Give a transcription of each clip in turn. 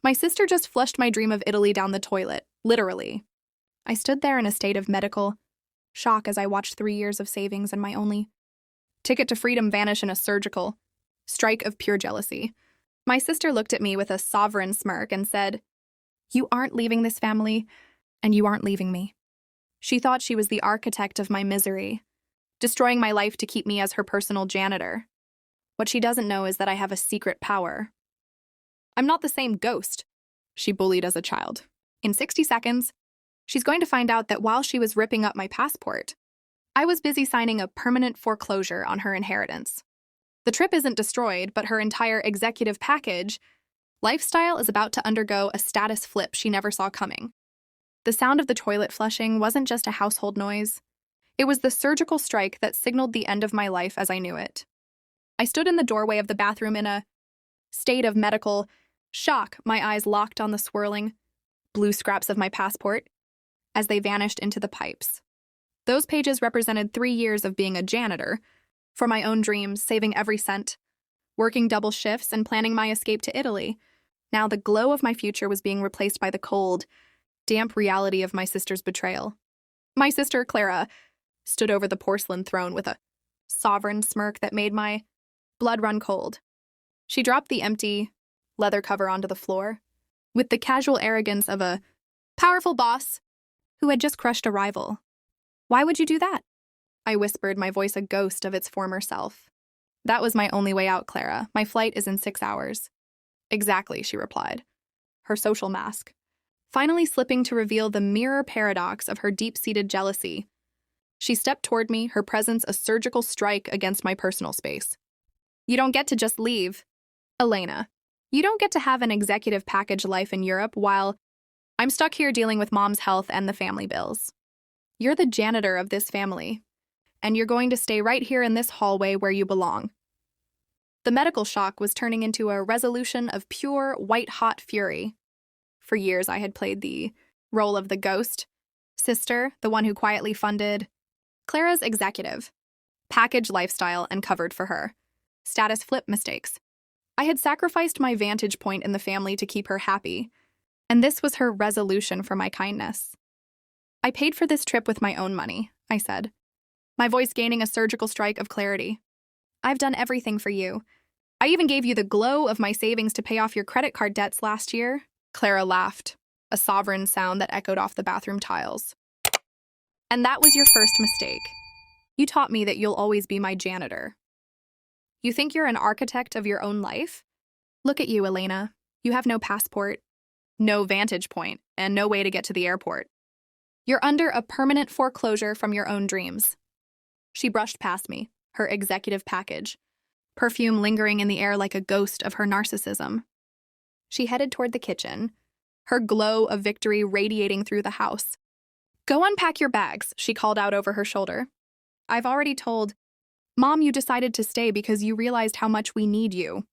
My sister just flushed my dream of Italy down the toilet, literally. I stood there in a state of medical shock as I watched 3 years of savings and my only ticket to freedom vanish in a surgical strike of pure jealousy. My sister looked at me with a sovereign smirk and said, "You aren't leaving this family, and you aren't leaving me." She thought she was the architect of my misery, destroying my life to keep me as her personal janitor. What she doesn't know is that I have a secret power. I'm not the same ghost she bullied as a child. In 60 seconds, she's going to find out that while she was ripping up my passport, I was busy signing a permanent foreclosure on her inheritance. The trip isn't destroyed, but her entire executive package lifestyle is about to undergo a status flip she never saw coming. The sound of the toilet flushing wasn't just a household noise. It was the surgical strike that signaled the end of my life as I knew it. I stood in the doorway of the bathroom in a state of medical shock, my eyes locked on the swirling blue scraps of my passport as they vanished into the pipes. Those pages represented 3 years of being a janitor, for my own dreams, saving every cent, working double shifts, and planning my escape to Italy. Now the glow of my future was being replaced by the cold, damp reality of my sister's betrayal. My sister, Clara, stood over the porcelain throne with a sovereign smirk that made my blood run cold. She dropped the empty leather cover onto the floor, with the casual arrogance of a powerful boss who had just crushed a rival. "Why would you do that?" I whispered, my voice a ghost of its former self. "That was my only way out, Clara. My flight is in 6 hours. "Exactly," she replied, her social mask finally slipping to reveal the mirror paradox of her deep-seated jealousy. She stepped toward me, her presence a surgical strike against my personal space. "You don't get to just leave, Elena. You don't get to have an executive package life in Europe while I'm stuck here dealing with Mom's health and the family bills. You're the janitor of this family, and you're going to stay right here in this hallway where you belong." The medical shock was turning into a resolution of pure, white-hot fury. For years, I had played the role of the ghost sister, the one who quietly funded Clara's executive package lifestyle and covered for her status flip mistakes. I had sacrificed my vantage point in the family to keep her happy, and this was her resolution for my kindness. "I paid for this trip with my own money," I said, my voice gaining a surgical strike of clarity. "I've done everything for you. I even gave you the glow of my savings to pay off your credit card debts last year." Clara laughed, a sovereign sound that echoed off the bathroom tiles. "And that was your first mistake. You taught me that you'll always be my janitor. You think you're an architect of your own life? Look at you, Elena. You have no passport, no vantage point, and no way to get to the airport. You're under a permanent foreclosure from your own dreams." She brushed past me, her executive package, perfume lingering in the air like a ghost of her narcissism. She headed toward the kitchen, her glow of victory radiating through the house. "Go unpack your bags," she called out over her shoulder. "I've already told Mom you decided to stay because you realized how much we need you.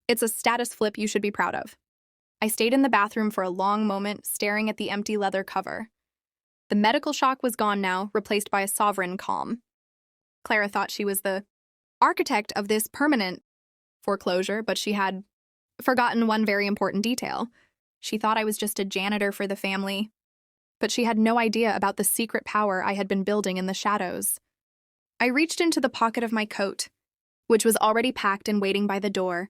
It's a status flip you should be proud of." I stayed in the bathroom for a long moment, staring at the empty leather cover. The medical shock was gone now, replaced by a sovereign calm. Clara thought she was the architect of this permanent foreclosure, but she had forgotten one very important detail. She thought I was just a janitor for the family, but she had no idea about the secret power I had been building in the shadows. I reached into the pocket of my coat, which was already packed and waiting by the door,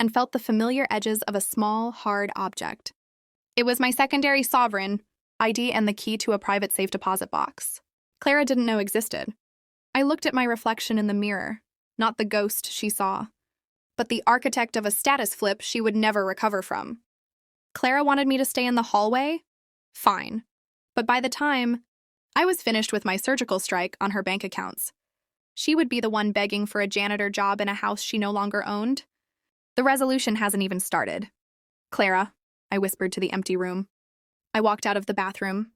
and felt the familiar edges of a small, hard object. It was my secondary sovereign, ID, and the key to a private safe deposit box Clara didn't know existed. I looked at my reflection in the mirror, not the ghost she saw, but the architect of a status flip she would never recover from. Clara wanted me to stay in the hallway? Fine. But by the time I was finished with my surgical strike on her bank accounts, she would be the one begging for a janitor job in a house she no longer owned. The resolution hasn't even started. "Clara," I whispered to the empty room. I walked out of the bathroom,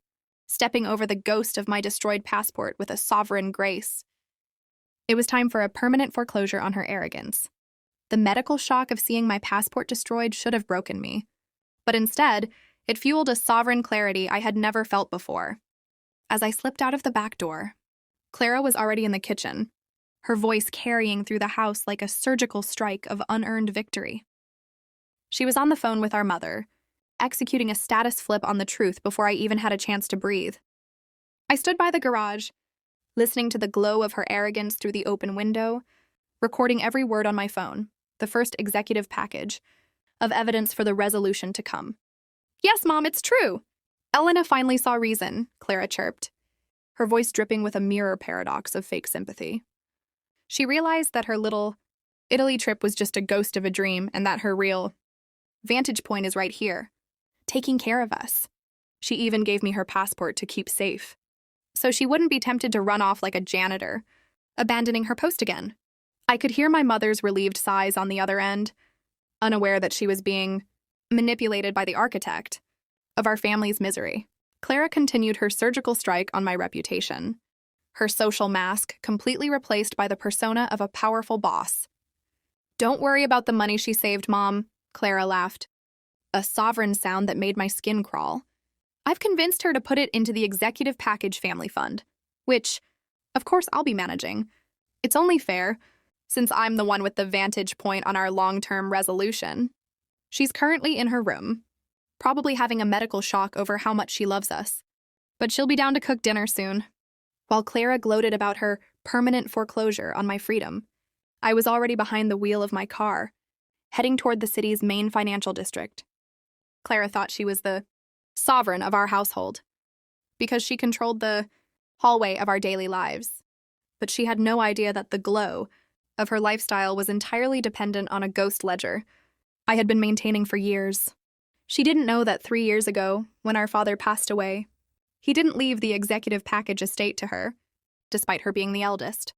stepping over the ghost of my destroyed passport with a sovereign grace. It was time for a permanent foreclosure on her arrogance. The medical shock of seeing my passport destroyed should have broken me, but instead, it fueled a sovereign clarity I had never felt before. As I slipped out of the back door, Clara was already in the kitchen, her voice carrying through the house like a surgical strike of unearned victory. She was on the phone with our mother, executing a status flip on the truth before I even had a chance to breathe. I stood by the garage, listening to the glow of her arrogance through the open window, recording every word on my phone, the first executive package of evidence for the resolution to come. "Yes, Mom, it's true." Elena finally saw reason, Clara chirped, her voice dripping with a mirror paradox of fake sympathy. She realized that her little Italy trip was just a ghost of a dream and that her real vantage point is right here, taking care of us. She even gave me her passport to keep safe, so she wouldn't be tempted to run off like a janitor, abandoning her post again. I could hear my mother's relieved sighs on the other end, unaware that she was being manipulated by the architect of our family's misery. Clara continued her surgical strike on my reputation, her social mask completely replaced by the persona of a powerful boss. "Don't worry about the money she saved, Mom," Clara laughed, a sovereign sound that made my skin crawl. "I've convinced her to put it into the executive package family fund, which, of course, I'll be managing. It's only fair, since I'm the one with the vantage point on our long-term resolution." She's currently in her room, probably having a medical shock over how much she loves us. But she'll be down to cook dinner soon. While Clara gloated about her permanent foreclosure on my freedom, I was already behind the wheel of my car, heading toward the city's main financial district. Clara thought she was the sovereign of our household, because she controlled the hallway of our daily lives. But she had no idea that the glow of her lifestyle was entirely dependent on a ghost ledger I had been maintaining for years. She didn't know that 3 years ago, when our father passed away, he didn't leave the executive package estate to her, despite her being the eldest.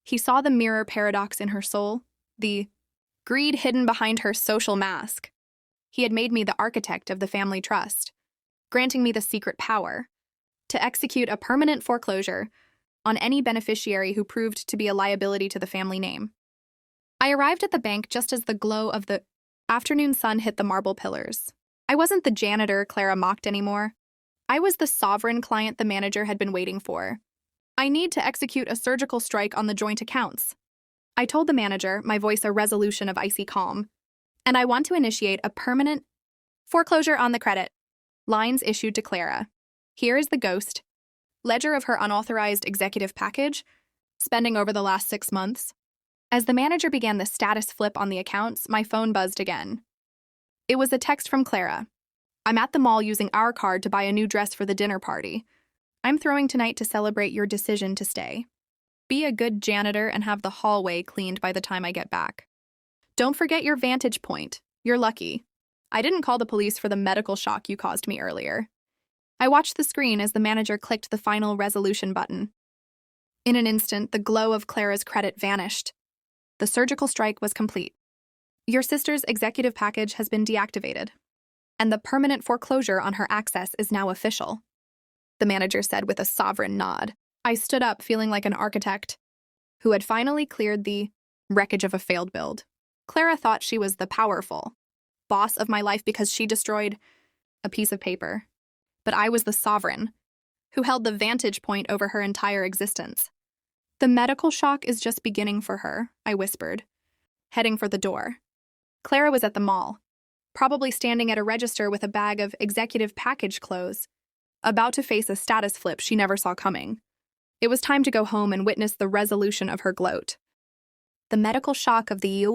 He saw the mirror paradox in her soul, the greed hidden behind her social mask. He had made me the architect of the family trust, granting me the secret power to execute a permanent foreclosure on any beneficiary who proved to be a liability to the family name. I arrived at the bank just as the glow of the afternoon sun hit the marble pillars. I wasn't the janitor Clara mocked anymore. I was the sovereign client the manager had been waiting for. "I need to execute a surgical strike on the joint accounts," I told the manager, my voice a resolution of icy calm. "And I want to initiate a permanent foreclosure on the credit." Lines issued to Clara. Here is the ghost ledger of her unauthorized executive package, spending over the last 6 months. As the manager began the status flip on the accounts, my phone buzzed again. It was a text from Clara. "I'm at the mall using our card to buy a new dress for the dinner party. I'm throwing tonight to celebrate your decision to stay. Be a good janitor and have the hallway cleaned by the time I get back. Don't forget your vantage point. You're lucky. I didn't call the police for the medical shock you caused me earlier." I watched the screen as the manager clicked the final resolution button. In an instant, the glow of Clara's credit vanished. The surgical strike was complete. "Your sister's executive package has been deactivated, and the permanent foreclosure on her access is now official," the manager said with a sovereign nod. I stood up feeling like an architect who had finally cleared the wreckage of a failed build. Clara thought she was the powerful boss of my life because she destroyed a piece of paper. But I was the sovereign who held the vantage point over her entire existence. "The medical shock is just beginning for her," I whispered, heading for the door. Clara was at the mall, probably standing at a register with a bag of executive package clothes, about to face a status flip she never saw coming. It was time to go home and witness the resolution of her gloat. The medical shock of the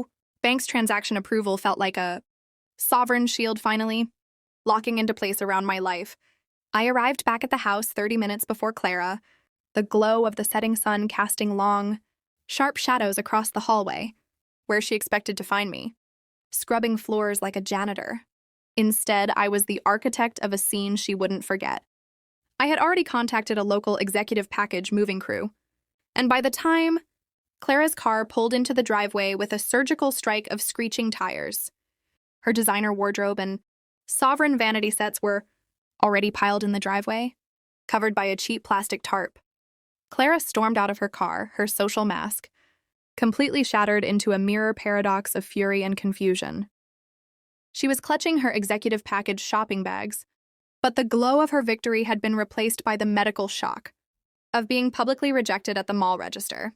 bank's transaction approval felt like a sovereign shield finally, locking into place around my life. I arrived back at the house 30 minutes before Clara, the glow of the setting sun casting long, sharp shadows across the hallway, where she expected to find me, scrubbing floors like a janitor. Instead, I was the architect of a scene she wouldn't forget. I had already contacted a local executive package moving crew, and by the time Clara's car pulled into the driveway with a surgical strike of screeching tires, her designer wardrobe and sovereign vanity sets were already piled in the driveway, covered by a cheap plastic tarp. Clara stormed out of her car, her social mask completely shattered into a mirror paradox of fury and confusion. She was clutching her executive package shopping bags, but the glow of her victory had been replaced by the medical shock of being publicly rejected at the mall register.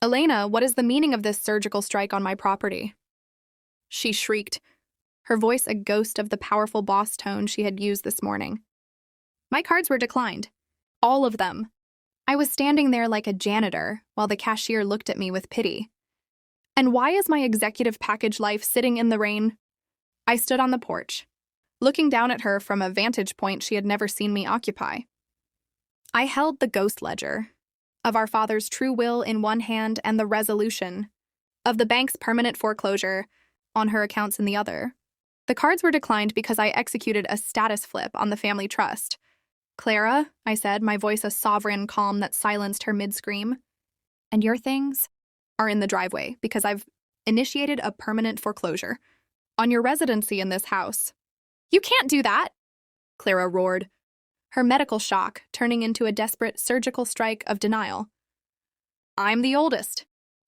"Elena, what is the meaning of this surgical strike on my property?" she shrieked, her voice a ghost of the powerful boss tone she had used this morning. My cards were declined. All of them. I was standing there like a janitor while the cashier looked at me with pity. And why is my executive package life sitting in the rain? I stood on the porch, looking down at her from a vantage point she had never seen me occupy. I held the ghost ledger of our father's true will in one hand and the resolution of the bank's permanent foreclosure on her accounts in the other. The cards were declined because I executed a status flip on the family trust. "Clara," I said, my voice a sovereign calm that silenced her mid-scream, "and your things are in the driveway because I've initiated a permanent foreclosure on your residency in this house." "You can't do that!" Clara roared, her medical shock turning into a desperate surgical strike of denial. "I'm the oldest.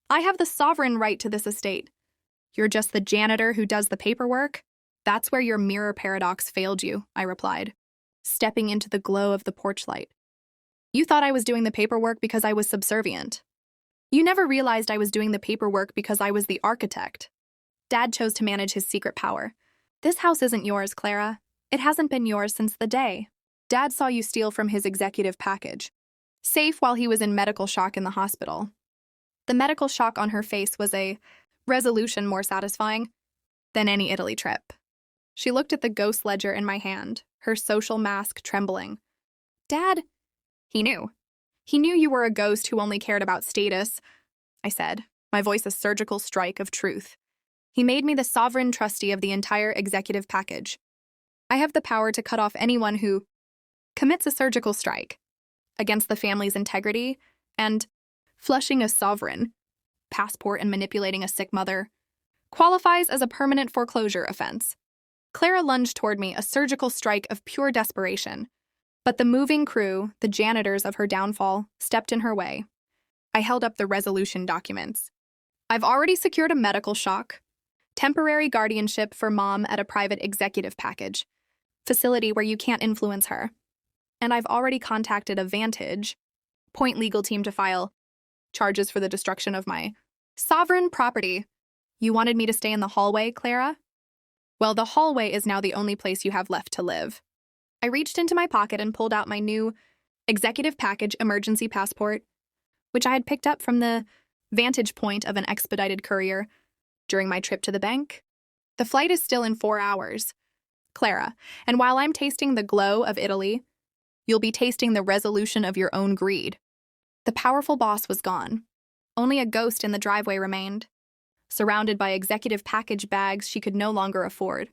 I have the sovereign right to this estate. You're just the janitor who does the paperwork. That's where your mirror paradox failed you," I replied, stepping into the glow of the porch light. "You thought I was doing the paperwork because I was subservient. You never realized I was doing the paperwork because I was the architect. Dad chose to manage his secret power. This house isn't yours, Clara. It hasn't been yours since the day Dad saw you steal from his executive package, safe while he was in medical shock in the hospital." The medical shock on her face was a resolution more satisfying than any Italy trip. She looked at the ghost ledger in my hand, her social mask trembling. "Dad, he knew. He knew you were a ghost who only cared about status," I said, my voice a surgical strike of truth. "He made me the sovereign trustee of the entire executive package. I have the power to cut off anyone who commits a surgical strike against the family's integrity and flushing a sovereign passport and manipulating a sick mother qualifies as a permanent foreclosure offense." Clara lunged toward me, a surgical strike of pure desperation. But the moving crew, the janitors of her downfall, stepped in her way. I held up the resolution documents. "I've already secured a medical shock, temporary guardianship for Mom at a private executive package facility where you can't influence her. And I've already contacted a Vantage Point legal team to file charges for the destruction of my sovereign property." "You wanted me to stay in the hallway, Clara? Well, the hallway is now the only place you have left to live." I reached into my pocket and pulled out my new executive package emergency passport, which I had picked up from the vantage point of an expedited courier during my trip to the bank. "The flight is still in 4 hours, Clara, and while I'm tasting the glow of Italy, you'll be tasting the resolution of your own greed." The powerful boss was gone. Only a ghost in the driveway remained, surrounded by executive package bags she could no longer afford.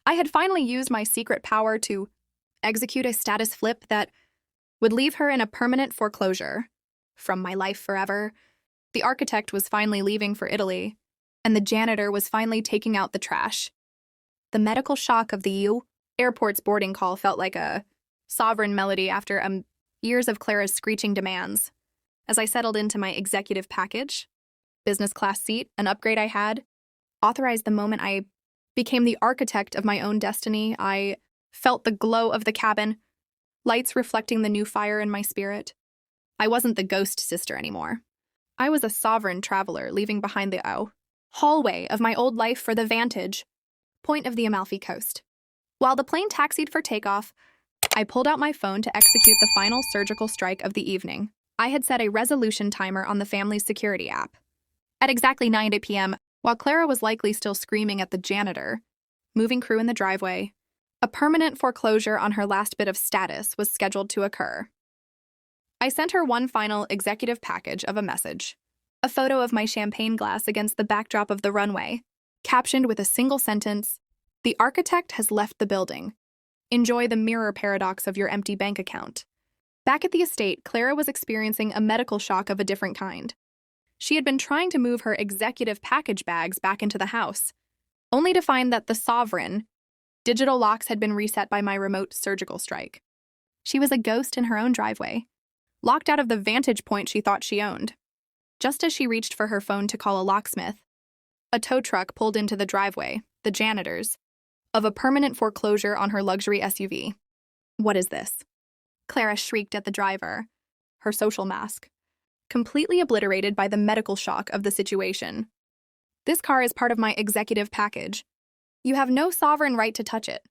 I had finally used my secret power to execute a status flip that would leave her in a permanent foreclosure from my life forever. The architect was finally leaving for Italy, and the janitor was finally taking out the trash. The medical shock of the airport's boarding call felt like a sovereign melody after years of Clara's screeching demands. As I settled into my executive package, business class seat, an upgrade I had, authorized the moment I became the architect of my own destiny. I felt the glow of the cabin, lights reflecting the new fire in my spirit. I wasn't the ghost sister anymore. I was a sovereign traveler leaving behind the hallway of my old life for the vantage point of the Amalfi Coast. While the plane taxied for takeoff, I pulled out my phone to execute the final surgical strike of the evening. I had set a resolution timer on the family's security app. At exactly 9 p.m., while Clara was likely still screaming at the janitor, moving crew in the driveway, a permanent foreclosure on her last bit of status was scheduled to occur. I sent her one final executive package of a message, a photo of my champagne glass against the backdrop of the runway, captioned with a single sentence, "The architect has left the building. Enjoy the mirror paradox of your empty bank account." Back at the estate, Clara was experiencing a medical shock of a different kind. She had been trying to move her executive package bags back into the house, only to find that the sovereign digital locks had been reset by my remote surgical strike. She was a ghost in her own driveway, locked out of the vantage point she thought she owned. Just as she reached for her phone to call a locksmith, a tow truck pulled into the driveway, the janitors, of a permanent foreclosure on her luxury SUV. "What is this?" Clara shrieked at the driver, her social mask completely obliterated by the medical shock of the situation. "This car is part of my executive package. You have no sovereign right to touch it.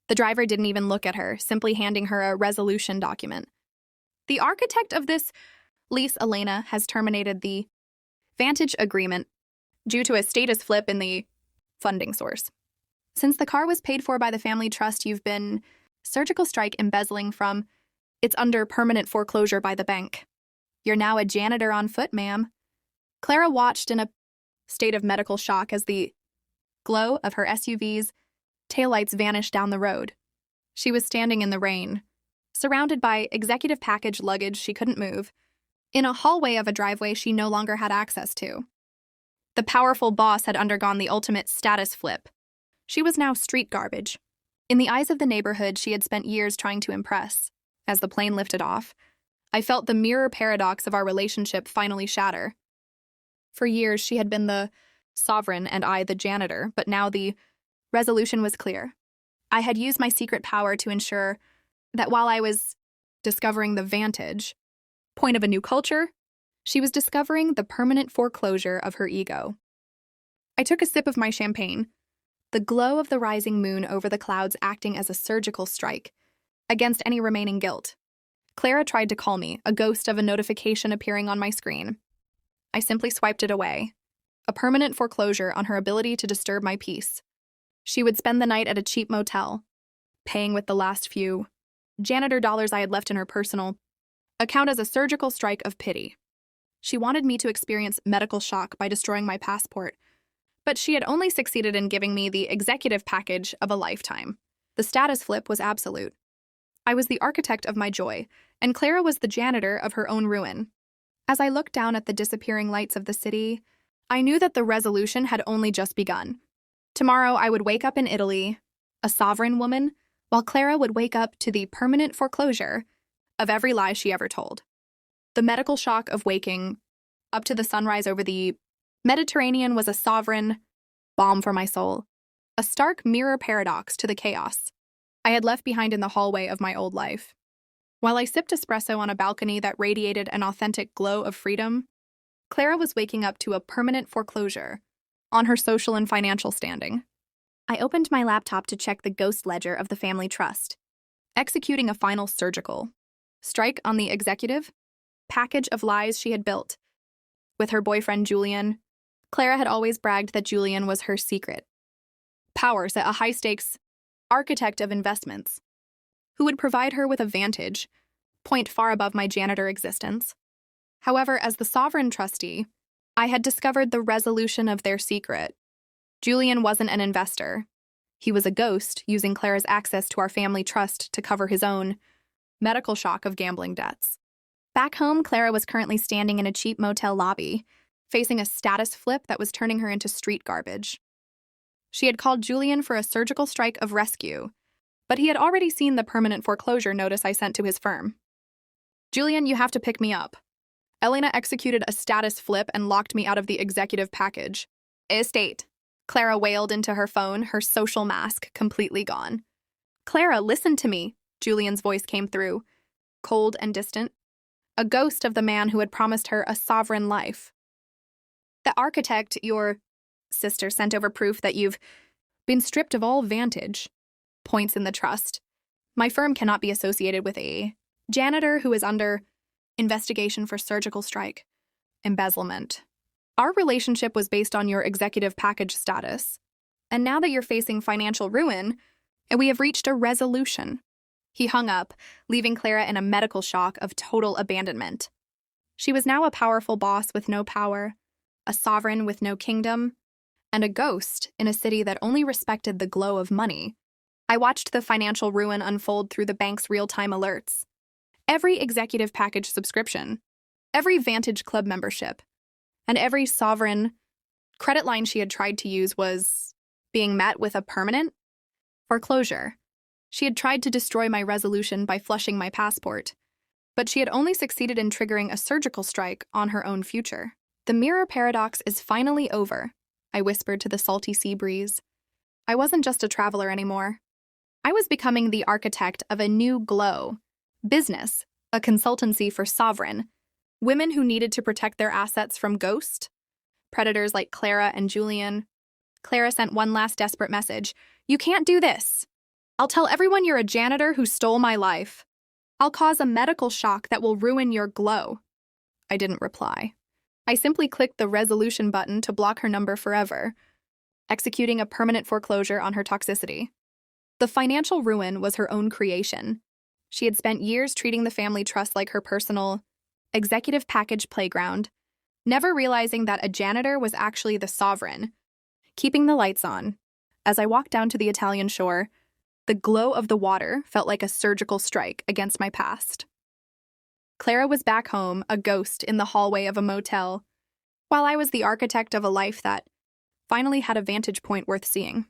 The driver didn't even look at her, simply handing her a resolution document. The architect of this lease, Elena, has terminated the Vantage agreement due to a status flip in the funding source. Since the car was paid for by the family trust, you've been surgical strike embezzling from. It's under permanent foreclosure by the bank. You're now a janitor on foot, ma'am. Clara watched in a state of medical shock as the glow of her SUV's taillights vanished down the road. She was standing in the rain, surrounded by executive package luggage she couldn't move, in a hallway of a driveway she no longer had access to. The powerful boss had undergone the ultimate status flip. She was now street garbage. In the eyes of the neighborhood she had spent years trying to impress. As the plane lifted off, I felt the mirror paradox of our relationship finally shatter. For years she had been the sovereign and I the janitor, but now the resolution was clear. I had used my secret power to ensure that while I was discovering the vantage point of a new culture, she was discovering the permanent foreclosure of her ego. I took a sip of my champagne, the glow of the rising moon over the clouds acting as a surgical strike against any remaining guilt. Clara tried to call me, a ghost of a notification appearing on my screen. I simply swiped it away, a permanent foreclosure on her ability to disturb my peace. She would spend the night at a cheap motel, paying with the last few janitor dollars I had left in her personal account as a surgical strike of pity. She wanted me to experience medical shock by destroying my passport, but she had only succeeded in giving me the executive package of a lifetime. The status flip was absolute. I was the architect of my joy, and Clara was the janitor of her own ruin. As I looked down at the disappearing lights of the city, I knew that the resolution had only just begun. Tomorrow I would wake up in Italy, a sovereign woman, while Clara would wake up to the permanent foreclosure of every lie she ever told. The medical shock of waking up to the sunrise over the Mediterranean was a sovereign balm for my soul, a stark mirror paradox to the chaos I had left behind in the hallway of my old life. While I sipped espresso on a balcony that radiated an authentic glow of freedom, Clara was waking up to a permanent foreclosure on her social and financial standing. I opened my laptop to check the ghost ledger of the family trust, executing a final surgical strike on the executive package of lies she had built. With her boyfriend Julian, Clara had always bragged that Julian was her secret powers, a high-stakes architect of investments, who would provide her with a vantage point far above my janitor existence. However, as the sovereign trustee, I had discovered the resolution of their secret. Julian wasn't an investor. He was a ghost, using Clara's access to our family trust to cover his own medical shock of gambling debts. Back home, Clara was currently standing in a cheap motel lobby, facing a status flip that was turning her into street garbage. She had called Julian for a surgical strike of rescue, but he had already seen the permanent foreclosure notice I sent to his firm. Julian, you have to pick me up. Elena executed a status flip and locked me out of the executive package. Estate. Clara wailed into her phone, her social mask completely gone. Clara, listen to me, Julian's voice came through, cold and distant, a ghost of the man who had promised her a sovereign life. The architect, your sister, sent over proof that you've been stripped of all vantage points in the trust. My firm cannot be associated with a janitor who is under investigation for surgical strike, embezzlement. Our relationship was based on your executive package status, and now that you're facing financial ruin, and we have reached a resolution. He hung up, leaving Clara in a medical shock of total abandonment. She was now a powerful boss with no power, a sovereign with no kingdom, and a ghost in a city that only respected the glow of money. I watched the financial ruin unfold through the bank's real-time alerts. Every executive package subscription, every Vantage Club membership, and every sovereign credit line she had tried to use was being met with a permanent foreclosure. She had tried to destroy my resolution by flushing my passport, but she had only succeeded in triggering a surgical strike on her own future. The mirror paradox is finally over, I whispered to the salty sea breeze. I wasn't just a traveler anymore. I was becoming the architect of a new glow, business, a consultancy for sovereign, women who needed to protect their assets from ghost, predators like Clara and Julian, Clara sent one last desperate message. You can't do this. I'll tell everyone you're a janitor who stole my life. I'll cause a medical shock that will ruin your glow. I didn't reply. I simply clicked the resolution button to block her number forever, executing a permanent foreclosure on her toxicity. The financial ruin was her own creation. She had spent years treating the family trust like her personal, executive package playground, never realizing that a janitor was actually the sovereign, keeping the lights on. As I walked down to the Italian shore, the glow of the water felt like a surgical strike against my past. Clara was back home, a ghost in the hallway of a motel, while I was the architect of a life that finally had a vantage point worth seeing.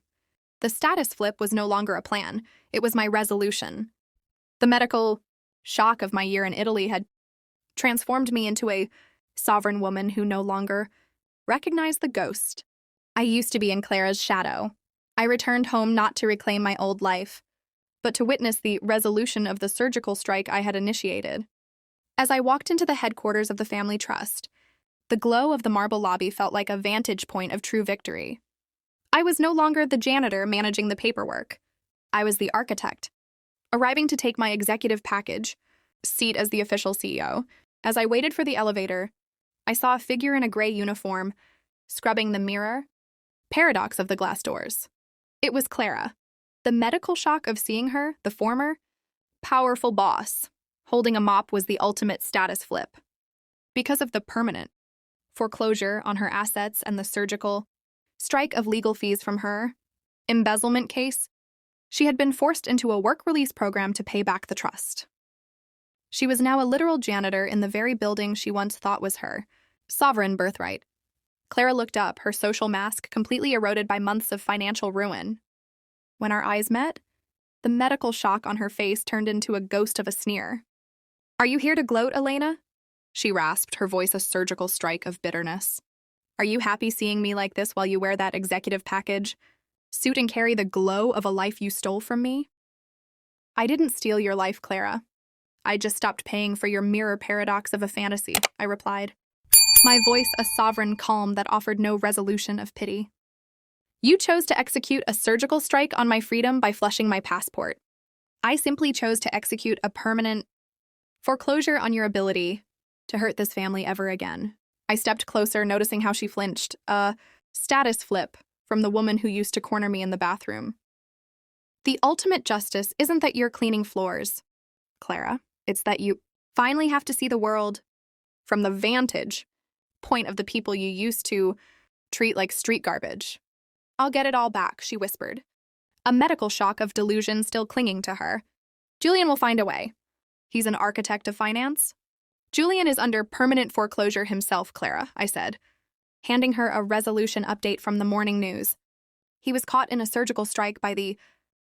The status flip was no longer a plan, it was my resolution. The medical shock of my year in Italy had transformed me into a sovereign woman who no longer recognized the ghost. I used to be in Clara's shadow. I returned home not to reclaim my old life, but to witness the resolution of the surgical strike I had initiated. As I walked into the headquarters of the family trust, the glow of the marble lobby felt like a vantage point of true victory. I was no longer the janitor managing the paperwork. I was the architect, arriving to take my executive package, seat as the official CEO. As I waited for the elevator, I saw a figure in a gray uniform, scrubbing the mirror, paradox of the glass doors. It was Clara. The medical shock of seeing her, the former, powerful boss, holding a mop was the ultimate status flip. Because of the permanent foreclosure on her assets and the surgical strike of legal fees from her embezzlement case, she had been forced into a work release program to pay back the trust. She was now a literal janitor in the very building she once thought was her sovereign birthright. Clara looked up, her social mask completely eroded by months of financial ruin. When our eyes met, the medical shock on her face turned into a ghost of a sneer. Are you here to gloat, Elena? She rasped, her voice a surgical strike of bitterness. Are you happy seeing me like this while you wear that executive package, suit and carry the glow of a life you stole from me? I didn't steal your life, Clara. I just stopped paying for your mirror paradox of a fantasy, I replied, my voice a sovereign calm that offered no resolution of pity. You chose to execute a surgical strike on my freedom by flushing my passport. I simply chose to execute a permanent foreclosure on your ability to hurt this family ever again. I stepped closer, noticing how she flinched, a status flip from the woman who used to corner me in the bathroom. The ultimate justice isn't that you're cleaning floors, Clara. It's that you finally have to see the world from the vantage point of the people you used to treat like street garbage. I'll get it all back, she whispered, a medical shock of delusion still clinging to her. Julian will find a way. He's an architect of finance. Julian is under permanent foreclosure himself, Clara, I said, handing her a resolution update from the morning news. He was caught in a surgical strike by the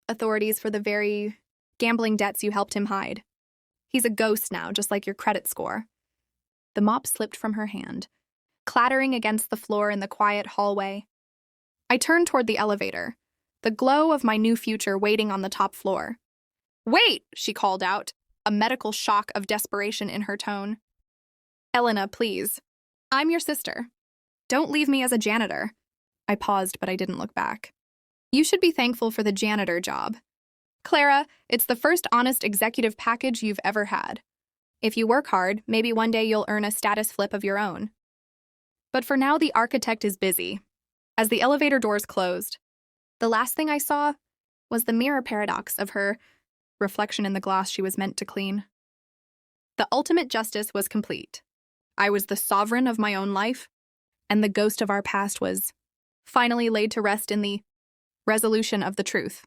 authorities for the very gambling debts you helped him hide. He's a ghost now, just like your credit score. The mop slipped from her hand, clattering against the floor in the quiet hallway. I turned toward the elevator, the glow of my new future waiting on the top floor. Wait, she called out, a medical shock of desperation in her tone. Elena, please. I'm your sister. Don't leave me as a janitor. I paused, but I didn't look back. You should be thankful for the janitor job. Clara, it's the first honest executive package you've ever had. If you work hard, maybe one day you'll earn a status flip of your own. But for now, the architect is busy. As the elevator doors closed, the last thing I saw was the mirror paradox of her reflection in the glass she was meant to clean. The ultimate justice was complete. I was the sovereign of my own life, and the ghost of our past was finally laid to rest in the resolution of the truth.